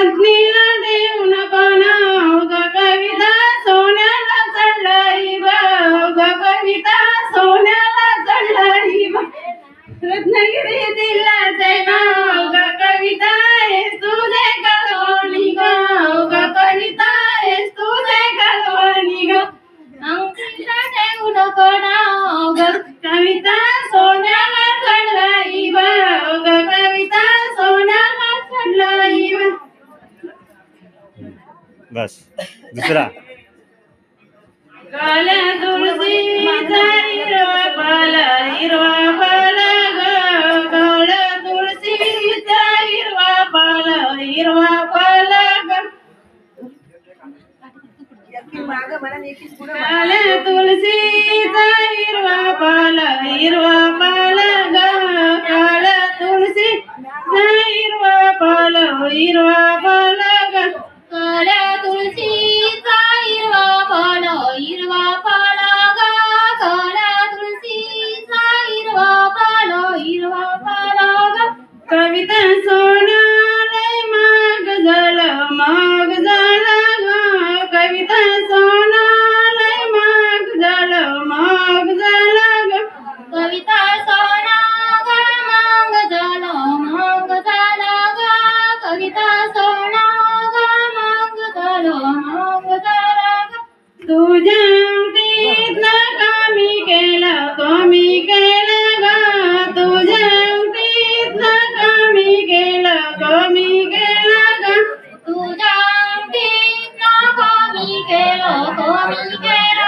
रत्नीला देऊ नको नाव ग कविता सोन्याला चढलाई बाव ग कविता सोन्याला चढलाई रत्नागिरी दिल्लाचे नाव ग कविता हेच तुझे कळवणी गाव ग कविता हेच तुझे कळवणी गाव अंगठीला देऊ नको नाव ग कविता सोन्याला चढलाई बाव ग कविता सोन्याला चढलाई बाव बस दुसरा काल्या तुळशीचा हिरवा पाला ग काळ्या तुळशीचा हिरवा पाला ग काल्या तुळशीचा हिरवा पाला ग काळ्या तुळशीचा हिरवा पाला ग काळ्या तुळशीचा हिरवा पाला ग काळ्या तुळशीचा हिरवा पाला ग कविता सोनालय माग झाला ग कविता सोनालय माग झाला ग कविता सोना ग माग झाला ग कविता सोना ग माग झाला ग तुझ्या अंगठीतला कमी केलं ग तुझ्या अंगठीतला कमी केलं ग तुझ्या अंगठीतला कमी केलं ग तुझ्या अंगठीतला कमी केलं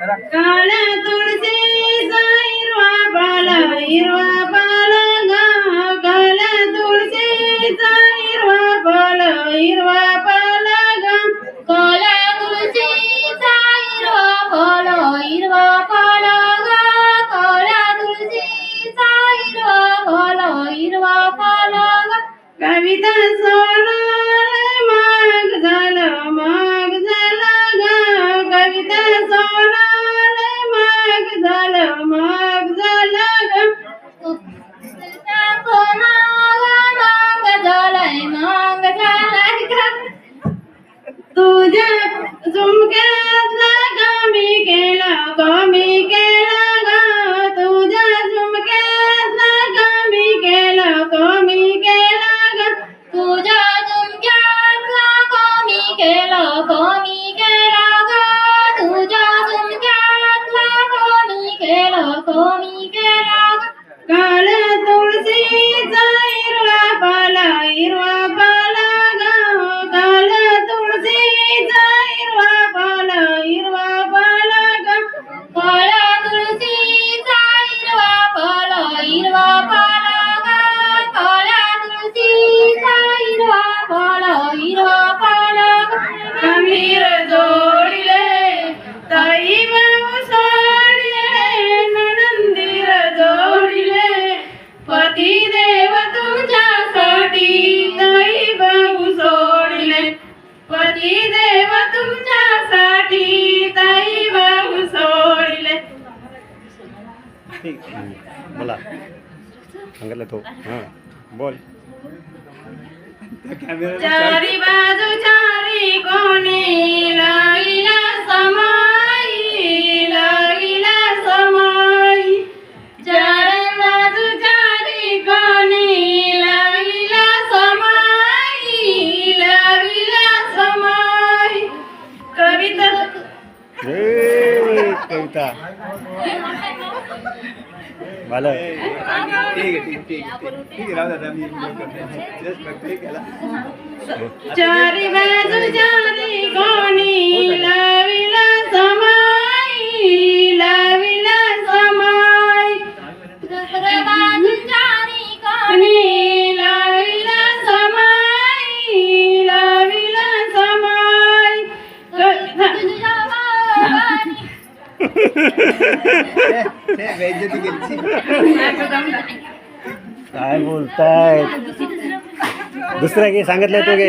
ग काळ्या तुळशीचा हिरवा पाला ग काळ्या तुळशीचा हिरवा पाला ग काळ्या तुळशीचा हिरवा पाला ग काळ्या तुळशीचा हिरवा पाला ग कविता सोनालय माग झाला ग कविता सोनालय माग झाला ग माग झालाय ग तुझ्या झुमक्यातला कमी केला ग तुझ्या झुमक्यातला कमी केला ग तुझ्या झुमक्यातला कमी केला ग तुझ्या झुमक्यातला कमी केला ग काळ्या तुळशीचा हिरवा पाला ग काळ्या तुळशीचा हिरवा पाला ग काळ्या तुळशीचा हिरवा पाला ग काळ्या तुळशीचा हिरवा पाला ग कमीर जोडिले ताई बाबू सोडिले नंदीर जोडिले पती देव तुमच्यासाठी ताई बाबू सोडिले पती देव तुमच्यासाठी ताई बाबू सोडिले बोला सांगितलं तो हां बोल चारी बाजू चारी कोणी लागिला समाई चारी बाजू चारी कोणी लागिला समाई कविता कविता मला चारी बाजू चारी कोणी लाविला समाई बाजू चारी कोणी लाविला समाई काय बोलताय दुसरा घे सांगितलंय तो घे